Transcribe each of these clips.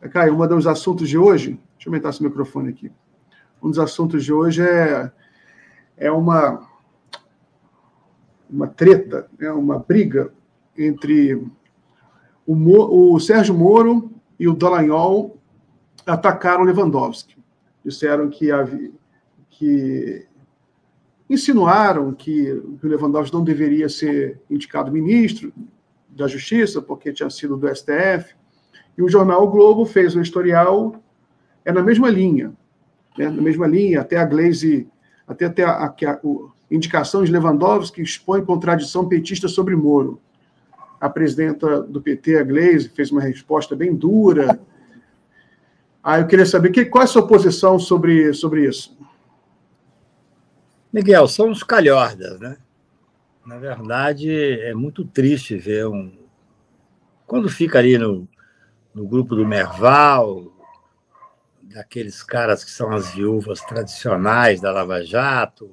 Caio, um dos assuntos de hoje... Deixa eu aumentar esse microfone aqui. Um dos assuntos de hoje é uma treta, uma briga entre o Sérgio Moro e o Dallagnol atacaram Lewandowski. Disseram que insinuaram que o Lewandowski não deveria ser indicado ministro da Justiça, porque tinha sido do STF. E o jornal o Globo fez um editorial na mesma linha. Na mesma linha, até a Glaze, até a indicação de Lewandowski expõe contradição petista sobre Moro. A presidenta do PT, a Glaze, fez uma resposta bem dura. Eu queria saber qual é a sua posição sobre isso. Miguel, são uns calhordas, né? Na verdade, é muito triste ver quando fica ali no grupo do Merval, daqueles caras que são as viúvas tradicionais da Lava Jato,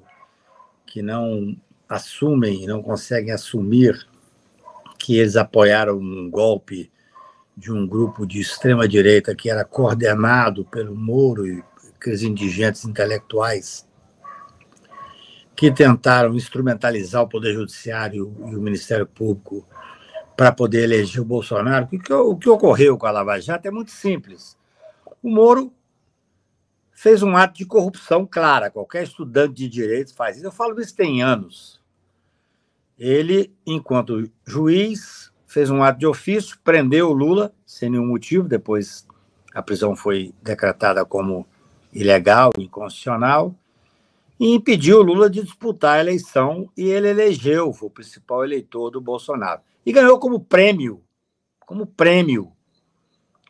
que não assumem, não conseguem assumir que eles apoiaram um golpe de um grupo de extrema-direita que era coordenado pelo Moro e aqueles indigentes intelectuais que tentaram instrumentalizar o Poder Judiciário e o Ministério Público para poder eleger o Bolsonaro. O que ocorreu com a Lava Jato é muito simples. O Moro fez um ato de corrupção clara. Qualquer estudante de direito faz isso. Eu falo isso tem anos. Ele, enquanto juiz, fez um ato de ofício, prendeu o Lula sem nenhum motivo. Depois a prisão foi decretada como ilegal, inconstitucional, e impediu o Lula de disputar a eleição, e ele elegeu, foi o principal eleitor do Bolsonaro. E ganhou como prêmio,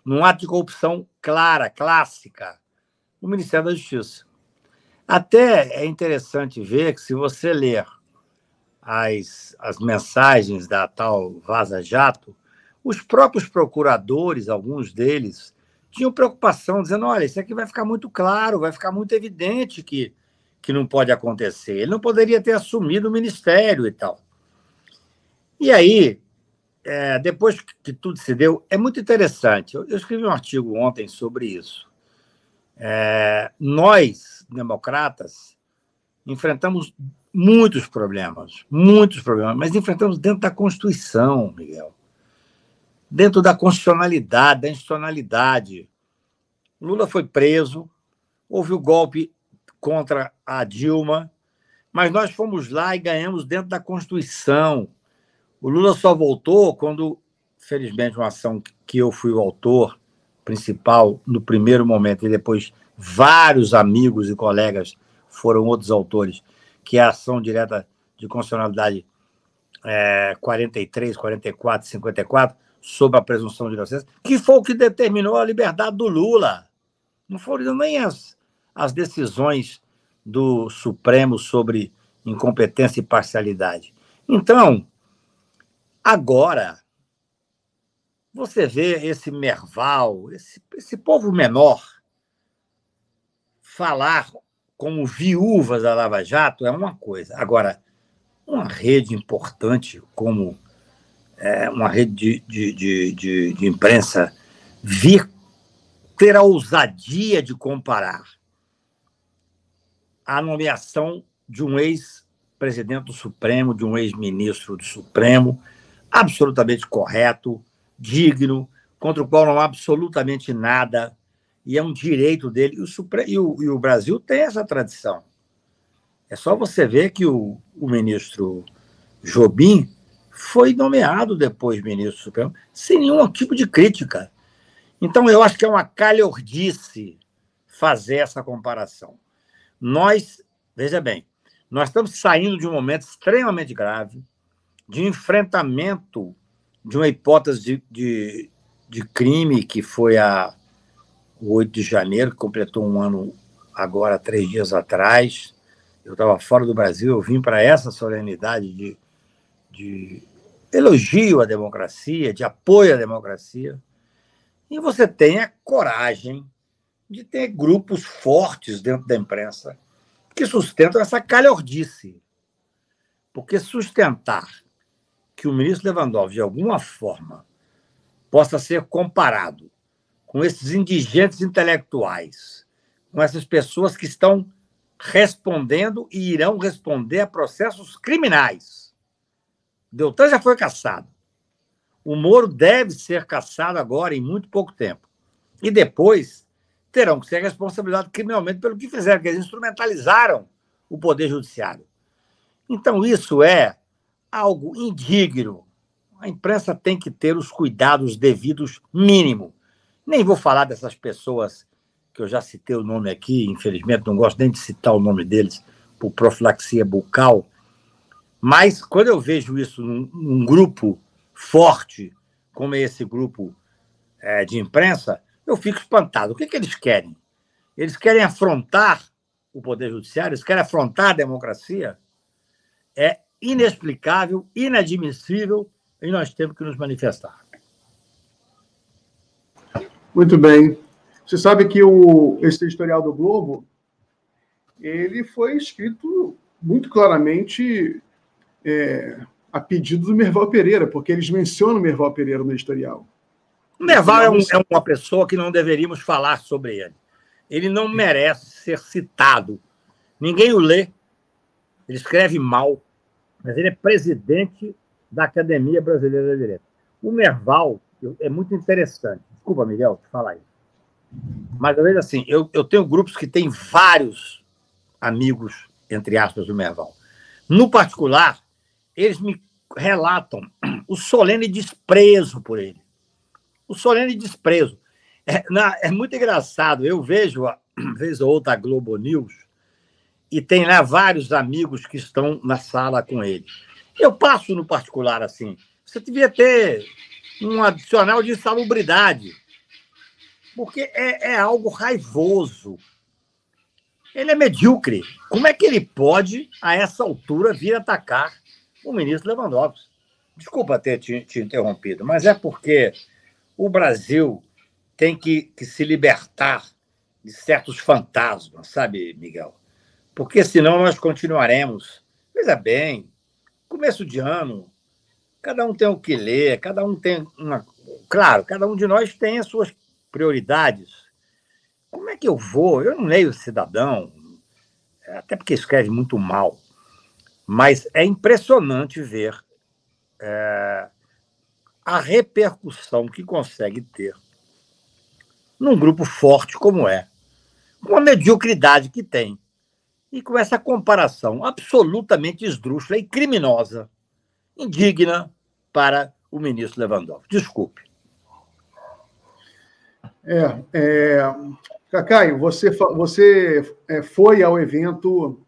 num ato de corrupção clara, clássica, o Ministério da Justiça. Até é interessante ver que, se você ler as mensagens da tal Vaza Jato, os próprios procuradores, alguns deles, tinham preocupação, dizendo, olha, isso aqui vai ficar muito claro, vai ficar muito evidente que não pode acontecer. Ele não poderia ter assumido o ministério e tal. E aí, depois que tudo se deu, é muito interessante. Eu escrevi um artigo ontem sobre isso. Nós, democratas, enfrentamos muitos problemas, mas enfrentamos dentro da Constituição, Miguel. Dentro da constitucionalidade, da institucionalidade. Lula foi preso, houve o golpe contra a Dilma, mas nós fomos lá e ganhamos dentro da Constituição. O Lula só voltou quando, felizmente, uma ação que eu fui o autor principal no primeiro momento, e depois vários amigos e colegas foram outros autores, que é a ação direta de constitucionalidade 43, 44, 54, sobre a presunção de inocência, que foi o que determinou a liberdade do Lula. Não foram nem as decisões do Supremo sobre incompetência e parcialidade. Então, agora, você vê esse Merval, esse povo menor, falar como viúvas da Lava Jato é uma coisa. Agora, uma rede importante como uma rede de imprensa vir ter a ousadia de comparar a nomeação de um ex-presidente do Supremo, de um ex-ministro do Supremo, absolutamente correto, digno, contra o qual não há absolutamente nada, e é um direito dele. E o Brasil tem essa tradição. É só você ver que o ministro Jobim foi nomeado depois ministro do Supremo, sem nenhum tipo de crítica. Então, eu acho que é uma calhordice fazer essa comparação. Veja bem, nós estamos saindo de um momento extremamente grave, de enfrentamento de uma hipótese de crime que foi o 8 de janeiro, que completou um ano agora, 3 dias atrás. Eu estava fora do Brasil, eu vim para essa solenidade de elogio à democracia, de apoio à democracia. E você tem a coragem de ter grupos fortes dentro da imprensa que sustentam essa calhordice. Porque sustentar que o ministro Lewandowski, de alguma forma, possa ser comparado com esses indigentes intelectuais, com essas pessoas que estão respondendo e irão responder a processos criminais. Deltan já foi cassado. O Moro deve ser cassado agora, em muito pouco tempo. E depois terão que ser responsabilizados criminalmente pelo que fizeram, porque eles instrumentalizaram o Poder Judiciário. Então, isso é algo indigno. A imprensa tem que ter os cuidados devidos mínimo. Nem vou falar dessas pessoas que eu já citei o nome aqui, infelizmente não gosto nem de citar o nome deles, por profilaxia bucal, mas quando eu vejo isso num grupo forte, como é esse grupo de imprensa, eu fico espantado. O que eles querem? Eles querem afrontar o Poder Judiciário? Eles querem afrontar a democracia? É inexplicável, inadmissível, e nós temos que nos manifestar. Muito bem. Você sabe que esse editorial do Globo, ele foi escrito muito claramente a pedido do Merval Pereira, porque eles mencionam o Merval Pereira no editorial. O Merval é uma pessoa que não deveríamos falar sobre ele. Ele não merece ser citado. Ninguém o lê. Ele escreve mal, mas ele é presidente da Academia Brasileira de Direito. O Merval é muito interessante. Desculpa, Miguel, te falar isso. Mas, eu vejo assim, eu tenho grupos que têm vários amigos, entre aspas, do Merval. No particular, eles me relatam o solene desprezo por ele. O solene desprezo. É muito engraçado. Eu vejo, vez ou outra, a Globo News e tem lá vários amigos que estão na sala com ele. Eu passo no particular assim. Você devia ter um adicional de insalubridade, porque é algo raivoso. Ele é medíocre. Como é que ele pode, a essa altura, vir atacar o ministro Lewandowski? Desculpa ter te interrompido, mas é porque o Brasil tem que se libertar de certos fantasmas, sabe, Miguel? Porque senão nós continuaremos. Veja bem, começo de ano, cada um tem o que ler, cada um tem uma... Claro, cada um de nós tem as suas prioridades. Como é que eu vou? Eu não leio o Cidadão, até porque escreve muito mal, mas é impressionante ver a repercussão que consegue ter num grupo forte como com a mediocridade que tem, e com essa comparação absolutamente esdrúxula e criminosa, indigna para o ministro Lewandowski. Desculpe. Cacaio, você foi ao evento,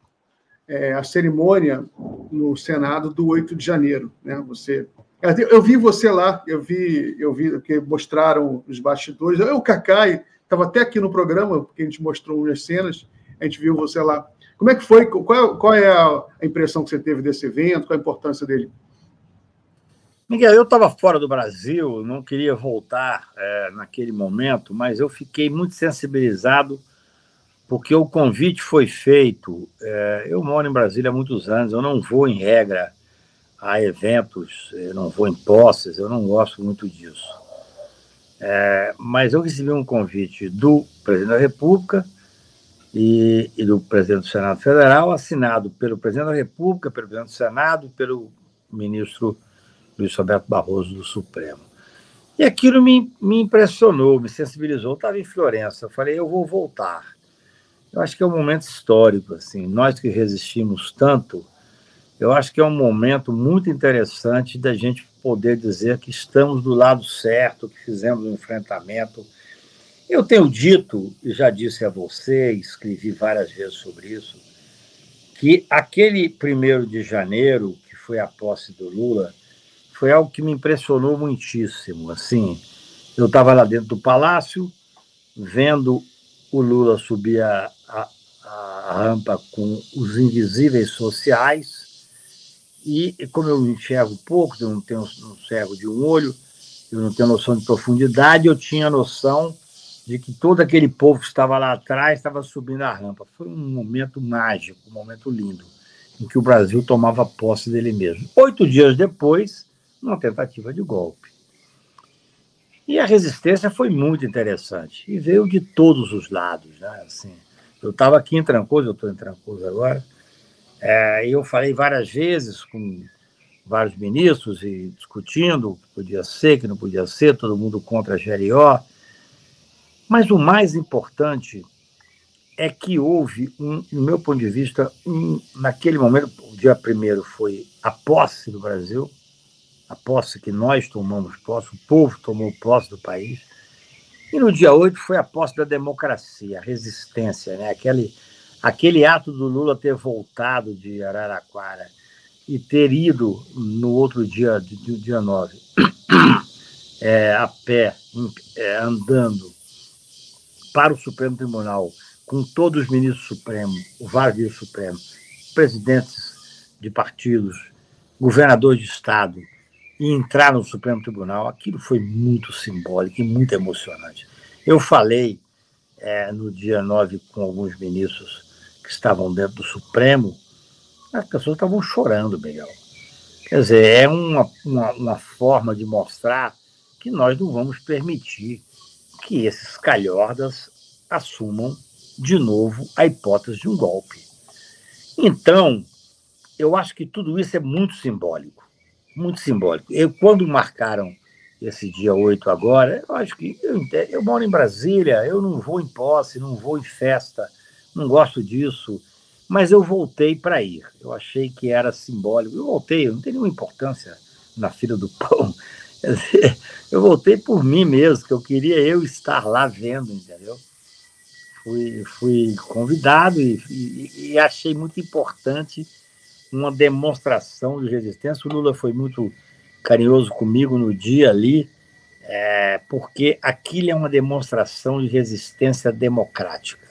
a cerimônia no Senado do 8 de janeiro, né? Eu vi você lá, eu vi que mostraram os bastidores. O Cacaio estava até aqui no programa, porque a gente mostrou umas cenas, a gente viu você lá. Como é que foi? Qual é a impressão que você teve desse evento? Qual a importância dele? Miguel, eu estava fora do Brasil, não queria voltar naquele momento, mas eu fiquei muito sensibilizado porque o convite foi feito. Eu moro em Brasília há muitos anos, eu não vou, em regra, a eventos, eu não vou em posses, eu não gosto muito disso. Mas eu recebi um convite do presidente da República e do presidente do Senado Federal, assinado pelo presidente da República, pelo presidente do Senado e pelo ministro Luiz Roberto Barroso do Supremo. E aquilo me impressionou, me sensibilizou. Eu estava em Florença, eu falei, eu vou voltar. Eu acho que é um momento histórico, assim, nós que resistimos tanto, eu acho que é um momento muito interessante da gente poder dizer que estamos do lado certo, que fizemos um enfrentamento. Eu tenho dito, e já disse a você, escrevi várias vezes sobre isso, que aquele 1º de janeiro, que foi a posse do Lula, foi algo que me impressionou muitíssimo. Assim, eu estava lá dentro do Palácio, vendo o Lula subir a rampa com os invisíveis sociais, e como eu enxergo pouco, eu não enxergo de um olho, eu não tenho noção de profundidade, eu tinha noção de que todo aquele povo que estava lá atrás estava subindo a rampa. Foi um momento mágico, um momento lindo, em que o Brasil tomava posse dele mesmo. 8 dias depois, uma tentativa de golpe. E a resistência foi muito interessante, e veio de todos os lados, né? Assim, eu estava aqui em Trancoso, eu estou em Trancoso agora, e eu falei várias vezes com vários ministros e discutindo o que podia ser, o que não podia ser, todo mundo contra a GLO, mas o mais importante é que houve, no meu ponto de vista, naquele momento, o dia 1º foi a posse do Brasil, a posse que nós tomamos posse, o povo tomou posse do país, e no dia 8 foi a posse da democracia, a resistência, né? Aquele ato do Lula ter voltado de Araraquara e ter ido no outro dia, dia 9, a pé, andando para o Supremo Tribunal, com todos os ministros supremos, vários ministros supremos, presidentes de partidos, governadores de Estado, e entrar no Supremo Tribunal, aquilo foi muito simbólico e muito emocionante. Eu falei no dia 9 com alguns ministros que estavam dentro do Supremo, as pessoas estavam chorando, Miguel. Quer dizer, é uma forma de mostrar que nós não vamos permitir que esses calhordas assumam de novo a hipótese de um golpe. Então, eu acho que tudo isso é muito simbólico. Muito simbólico. Quando marcaram esse dia 8 agora, eu acho que eu moro em Brasília, eu não vou em posse, não vou em festa, não gosto disso, mas eu voltei para ir. Eu achei que era simbólico. Eu voltei, não tem nenhuma importância na fila do pão. Quer dizer, eu voltei por mim mesmo, que eu queria estar lá vendo, entendeu? Fui convidado e achei muito importante uma demonstração de resistência. O Lula foi muito carinhoso comigo no dia ali, porque aquilo é uma demonstração de resistência democrática.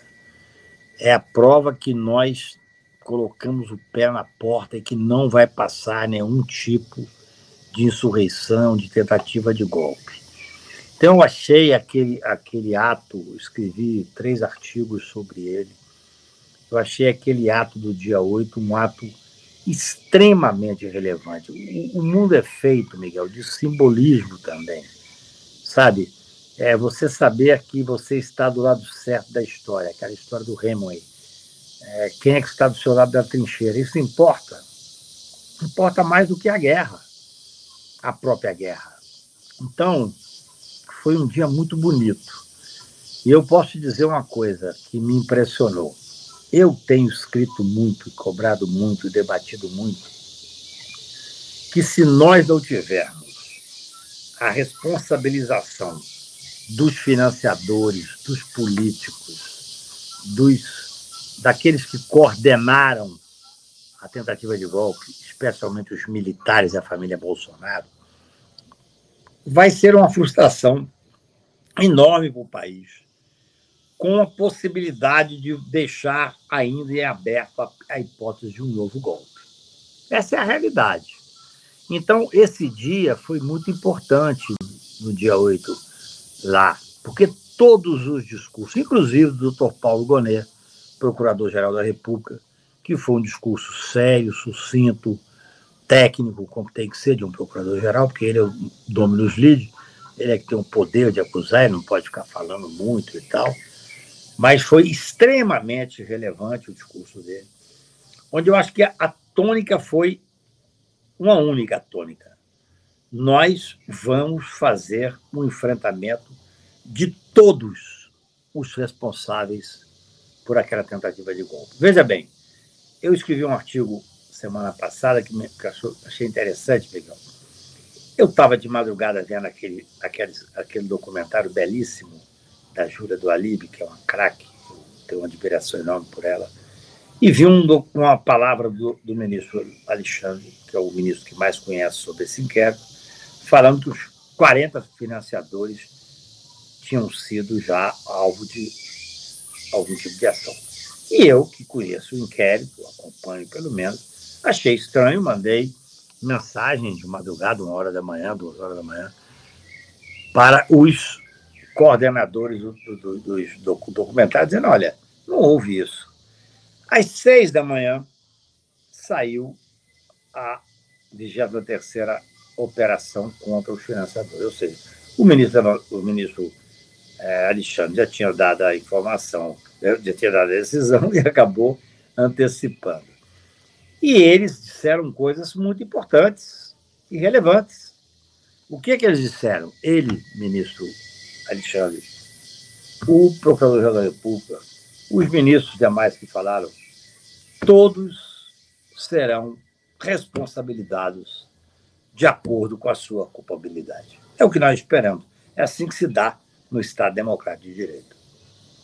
É a prova que nós colocamos o pé na porta e que não vai passar nenhum tipo de insurreição, de tentativa de golpe. Então, eu achei aquele ato, escrevi 3 artigos sobre ele, eu achei aquele ato do dia 8 um ato extremamente relevante. O mundo é feito, Miguel, de simbolismo também, sabe? Você saber que você está do lado certo da história, aquela história do Hemingway. Quem é que está do seu lado da trincheira? Isso importa. Importa mais do que a guerra, a própria guerra. Então, foi um dia muito bonito. E eu posso dizer uma coisa que me impressionou. Eu tenho escrito muito, cobrado muito, debatido muito, que se nós não tivermos a responsabilização dos financiadores, dos políticos, daqueles que coordenaram a tentativa de golpe, especialmente os militares e a família Bolsonaro, vai ser uma frustração enorme para o país, com a possibilidade de deixar ainda em aberto a hipótese de um novo golpe. Essa é a realidade. Então, esse dia foi muito importante, no dia 8, lá, porque todos os discursos, inclusive do Dr. Paulo Gonet, Procurador-Geral da República, que foi um discurso sério, sucinto, técnico, como tem que ser de um procurador-geral, porque ele é o dominus litis, ele é que tem o poder de acusar, ele não pode ficar falando muito e tal, mas foi extremamente relevante o discurso dele, onde eu acho que a tônica foi uma única tônica. Nós vamos fazer um enfrentamento de todos os responsáveis por aquela tentativa de golpe. Veja bem, eu escrevi um artigo semana passada que achei interessante, Miguel. Eu estava de madrugada vendo aquele documentário belíssimo da Júlia do Alibe, que é uma craque, tenho uma admiração enorme por ela, e vi uma palavra do ministro Alexandre, que é o ministro que mais conhece sobre esse inquérito, falando que os 40 financiadores tinham sido já alvo de algum tipo de ação. E eu, que conheço o inquérito, acompanho pelo menos, achei estranho, mandei mensagem de madrugada, 1h da manhã, 2h da manhã, para os coordenadores dos documentários, dizendo, olha, não houve isso. Às 6 da manhã, saiu a 23ª operação contra os financiadores, ou seja, O ministro Alexandre já tinha dado a informação, já tinha dado a decisão e acabou antecipando. E eles disseram coisas muito importantes e relevantes. O que eles disseram? Ele, ministro Alexandre, o procurador-geral da República, os ministros demais que falaram, todos serão responsabilizados de acordo com a sua culpabilidade. É o que nós esperamos. É assim que se dá no Estado Democrático de Direito.